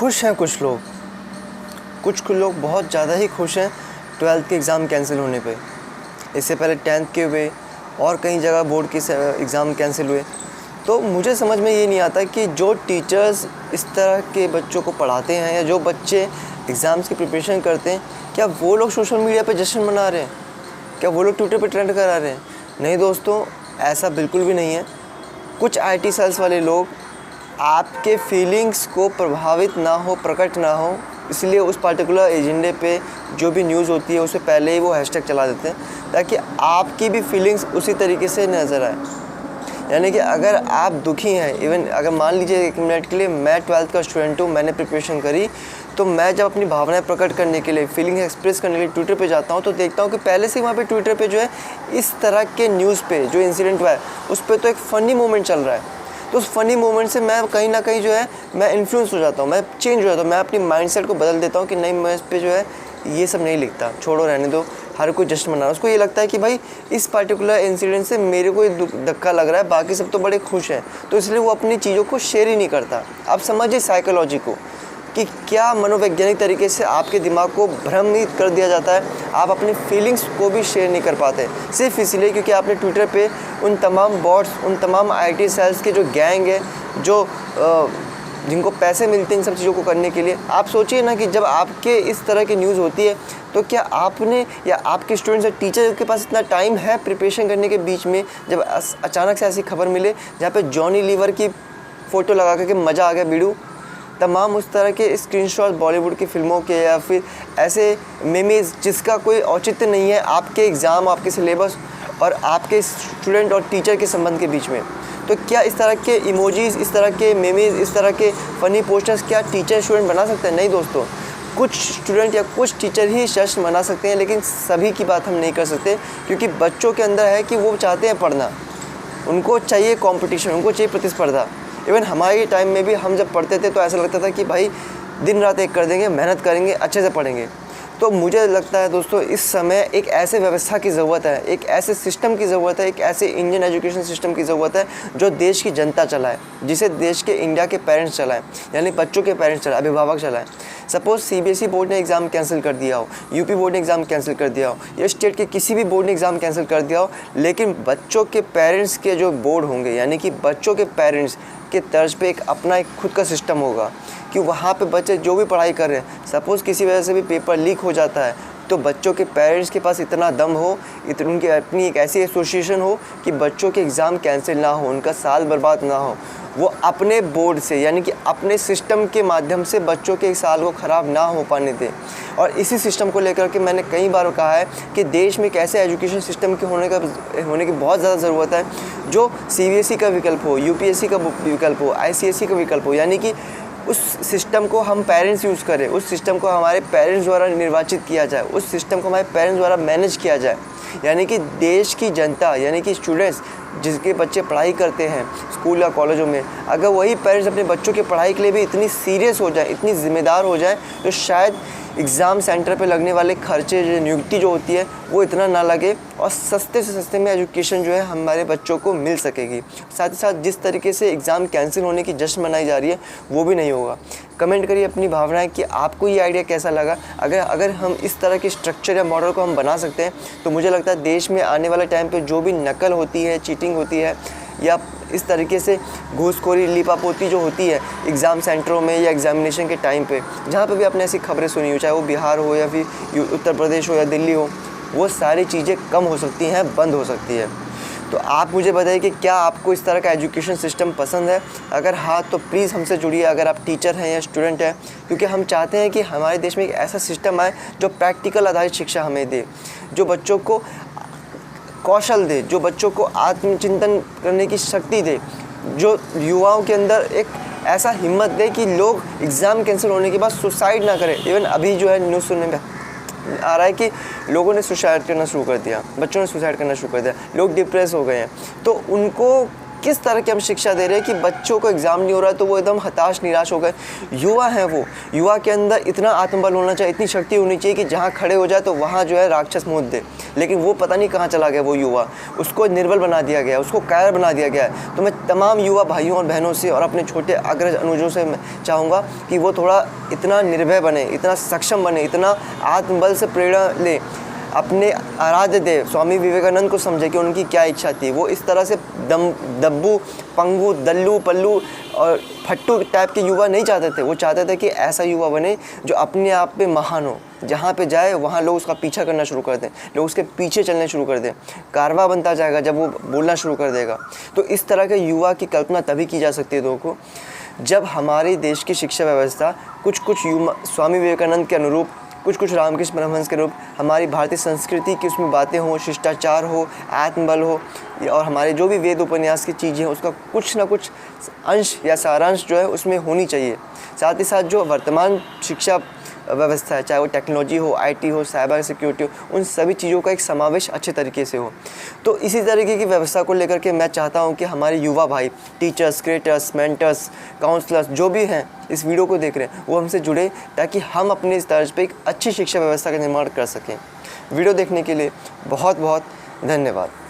खुश हैं कुछ लोग, कुछ लोग बहुत ज़्यादा ही खुश हैं 12th के एग्ज़ाम कैंसिल होने पे। इससे पहले 10th के हुए और कई जगह बोर्ड के एग्ज़ाम कैंसिल हुए। तो मुझे समझ में ये नहीं आता कि जो टीचर्स इस तरह के बच्चों को पढ़ाते हैं या जो बच्चे एग्ज़ाम्स की प्रिपरेशन करते हैं, क्या वो लोग सोशल मीडिया पे जश्न मना रहे हैं? क्या वो लोग ट्विटर पे ट्रेंड करा रहे हैं? नहीं दोस्तों, ऐसा बिल्कुल भी नहीं है। कुछ IT सेल्स वाले लोग आपके फीलिंग्स को प्रभावित ना हो, प्रकट ना हो, इसलिए उस पार्टिकुलर एजेंडे पे जो भी न्यूज़ होती है उससे पहले ही वो हैशटैग चला देते हैं ताकि आपकी भी फीलिंग्स उसी तरीके से नज़र आए। यानी कि अगर आप दुखी हैं, इवन अगर मान लीजिए 1 मिनट के लिए मैं 12th का स्टूडेंट हूँ, मैंने प्रिपरेशन करी, तो मैं जब अपनी भावनाएं प्रकट करने के लिए, फीलिंग एक्सप्रेस करने के लिए ट्विटर पे जाता हूँ तो देखता हूँ कि पहले से वहाँ पे ट्विटर पे जो है इस तरह के न्यूज़ पे जो इंसिडेंट हुआ है उस पर तो एक फ़नी मोमेंट चल रहा है। तो उस फ़नी मोमेंट से मैं कहीं ना कहीं जो है मैं इन्फ्लुएंस हो जाता हूँ, मैं चेंज हो जाता हूँ, मैं अपनी माइंडसेट को बदल देता हूँ कि नहीं, मैं इस पर जो है ये सब नहीं लिखता, छोड़ो, रहने दो, हर कोई जश्न मना रहा है। उसको ये लगता है कि भाई इस पार्टिकुलर इंसिडेंट से मेरे को धक्का लग रहा है, बाकी सब तो बड़े खुश हैं, तो इसलिए वो अपनी चीज़ों को शेयर ही नहीं करता। आप समझिए साइकोलॉजी को कि क्या मनोवैज्ञानिक तरीके से आपके दिमाग को भ्रमित कर दिया जाता है। आप अपनी फीलिंग्स को भी शेयर नहीं कर पाते सिर्फ इसलिए क्योंकि आपने ट्विटर पे उन तमाम बॉट्स, उन तमाम IT सेल्स के जो गैंग है, जो जिनको पैसे मिलते हैं इन सब चीज़ों को करने के लिए। आप सोचिए ना कि जब आपके इस तरह की न्यूज़ होती है तो क्या आपने या आपके स्टूडेंट्स या टीचर के पास इतना टाइम है प्रिपरेशन करने के बीच में, जब अचानक से ऐसी खबर मिले जहाँ पे जॉनी लीवर की फ़ोटो लगा करके मज़ा आ गया बीड़ू, तमाम उस तरह के स्क्रीनशॉट बॉलीवुड की फ़िल्मों के या फिर ऐसे मेमेज़ जिसका कोई औचित्य नहीं है आपके एग्ज़ाम, आपके सिलेबस और आपके स्टूडेंट और टीचर के संबंध के बीच में। तो क्या इस तरह के इमोजीज़, इस तरह के मेमेज़, इस तरह के फ़नी पोस्टर्स क्या टीचर स्टूडेंट बना सकते हैं? नहीं दोस्तों, कुछ स्टूडेंट या कुछ टीचर ही जश्न मना सकते हैं, लेकिन सभी की बात हम नहीं कर सकते क्योंकि बच्चों के अंदर है कि वो चाहते हैं पढ़ना, उनको चाहिए कंपटीशन, उनको चाहिए प्रतिस्पर्धा। इवन हमारे टाइम में भी हम जब पढ़ते थे तो ऐसा लगता था कि भाई दिन रात एक कर देंगे, मेहनत करेंगे, अच्छे से पढ़ेंगे। तो मुझे लगता है दोस्तों इस समय एक ऐसे व्यवस्था की ज़रूरत है, एक ऐसे सिस्टम की ज़रूरत है, एक ऐसे इंडियन एजुकेशन सिस्टम की ज़रूरत है जो देश की जनता चलाए, जिसे देश के इंडिया के पेरेंट्स चलाएं, यानी बच्चों के पेरेंट्स चलाएं, अभिभावक चलाएं। सपोज़ CBSE बोर्ड ने एग्ज़ाम कैंसिल कर दिया हो, UP बोर्ड ने एग्ज़ाम कैंसिल कर दिया हो या स्टेट के किसी भी बोर्ड ने एग्ज़ाम कैंसिल कर दिया हो, लेकिन बच्चों के पेरेंट्स के जो बोर्ड होंगे, यानी कि बच्चों के पेरेंट्स के तर्ज पे एक अपना एक खुद का सिस्टम होगा कि वहाँ पे बच्चे जो भी पढ़ाई कर रहे हैं, सपोज़ किसी वजह से भी पेपर लीक हो जाता है तो बच्चों के पेरेंट्स के पास इतना दम हो, उनकी अपनी एक ऐसी एसोसिएशन हो कि बच्चों के एग्ज़ाम कैंसिल ना हो, उनका साल बर्बाद ना हो, वो अपने बोर्ड से यानी कि अपने सिस्टम के माध्यम से बच्चों के साल को ख़राब ना हो पाने दें। और इसी सिस्टम को लेकर के मैंने कई बार कहा है कि देश में एक ऐसे एजुकेशन सिस्टम के होने की बहुत ज़्यादा ज़रूरत है जो CBSE का विकल्प हो, UPSC का विकल्प हो, ICSE का विकल्प हो, यानी कि उस सिस्टम को हम पेरेंट्स यूज़ करें, उस सिस्टम को हमारे पेरेंट्स द्वारा निर्वाचित किया जाए, उस सिस्टम को हमारे पेरेंट्स द्वारा मैनेज किया जाए। यानी कि देश की जनता, यानी कि स्टूडेंट्स जिसके बच्चे पढ़ाई करते हैं स्कूल या कॉलेजों में, अगर वही पेरेंट्स अपने बच्चों की पढ़ाई के लिए भी इतनी सीरियस हो जाए, इतनी ज़िम्मेदार हो जाए, तो शायद एग्ज़ाम सेंटर पे लगने वाले खर्चे, जो नियुक्ति जो होती है वो इतना ना लगे और सस्ते से सस्ते में एजुकेशन जो है हमारे बच्चों को मिल सकेगी। साथ ही साथ जिस तरीके से एग्ज़ाम कैंसिल होने की जश्न मनाई जा रही है वो भी नहीं होगा। कमेंट करिए अपनी भावनाएं कि आपको ये आइडिया कैसा लगा। अगर हम इस तरह के स्ट्रक्चर या मॉडल को हम बना सकते हैं तो मुझे लगता है देश में आने वाले टाइम पे जो भी नकल होती है, चीटिंग होती है या इस तरीके से घूसखोरी, लीपापोती जो होती है एग्ज़ाम सेंटरों में या एग्ज़ामिनेशन के टाइम पे, जहाँ पे भी आपने ऐसी खबरें सुनी हो, चाहे वो बिहार हो या फिर उत्तर प्रदेश हो या दिल्ली हो, वो सारी चीज़ें कम हो सकती हैं, बंद हो सकती है। तो आप मुझे बताइए कि क्या आपको इस तरह का एजुकेशन सिस्टम पसंद है? अगर हाँ तो प्लीज़ हमसे जुड़िए, अगर आप टीचर हैं या स्टूडेंट हैं, क्योंकि हम चाहते हैं कि हमारे देश में एक ऐसा सिस्टम आए जो प्रैक्टिकल आधारित शिक्षा हमें दे, जो बच्चों को कौशल दे, जो बच्चों को आत्मचिंतन करने की शक्ति दे, जो युवाओं के अंदर एक ऐसा हिम्मत दे कि लोग एग्ज़ाम कैंसिल होने के बाद सुसाइड ना करें। इवन अभी जो है न्यूज़ सुनने में आ रहा है कि लोगों ने सुसाइड करना शुरू कर दिया, बच्चों ने सुसाइड करना शुरू कर दिया, लोग डिप्रेस हो गए हैं। तो उनको किस तरह की हम शिक्षा दे रहे हैं कि बच्चों को एग्ज़ाम नहीं हो रहा है तो वो एकदम हताश निराश हो गए। युवा हैं वो, युवा के अंदर इतना आत्मबल होना चाहिए, इतनी शक्ति होनी चाहिए कि जहाँ खड़े हो जाए तो वहाँ जो है राक्षस मूत दे। लेकिन वो पता नहीं कहाँ चला गया वो युवा, उसको निर्बल बना दिया गया, उसको कायर बना दिया गया है। तो मैं तमाम युवा भाइयों और बहनों से और अपने छोटे अग्रज अनुजों से मैं चाहूँगा कि वो थोड़ा इतना निर्भय बने, इतना सक्षम बने, इतना आत्मबल से प्रेरणा ले, अपने आराध्य देव स्वामी विवेकानंद को समझे कि उनकी क्या इच्छा थी। वो इस तरह से दब्बू, पंगू, दल्लू, पल्लू और फट्टू टाइप के युवा नहीं चाहते थे। वो चाहते थे कि ऐसा युवा बने जो अपने आप पे महान हो, जहाँ पे जाए वहाँ लोग उसका पीछा करना शुरू कर दें, लोग उसके पीछे चलने शुरू कर दें। कारवा बनता जाएगा जब वो बोलना शुरू कर देगा। तो इस तरह के युवा की कल्पना तभी की जा सकती है लोगों को, जब हमारे देश की शिक्षा व्यवस्था कुछ स्वामी विवेकानंद के अनुरूप, कुछ रामकृष्ण परमहंस के रूप, हमारी भारतीय संस्कृति की उसमें बातें हो, शिष्टाचार हो, आत्मबल हो, और हमारे जो भी वेद उपन्यास की चीज़ें हैं उसका कुछ ना कुछ अंश या सारांश जो है उसमें होनी चाहिए। साथ ही साथ जो वर्तमान शिक्षा व्यवस्था है, चाहे वो टेक्नोलॉजी हो, आईटी हो, साइबर सिक्योरिटी हो, उन सभी चीज़ों का एक समावेश अच्छे तरीके से हो। तो इसी तरीके की व्यवस्था को लेकर के मैं चाहता हूं कि हमारे युवा भाई, टीचर्स, क्रिएटर्स, मेंटर्स, काउंसलर्स जो भी हैं इस वीडियो को देख रहे हैं वो हमसे जुड़े, ताकि हम अपने इस तर्ज पर एक अच्छी शिक्षा व्यवस्था का निर्माण कर सकें। वीडियो देखने के लिए बहुत बहुत धन्यवाद।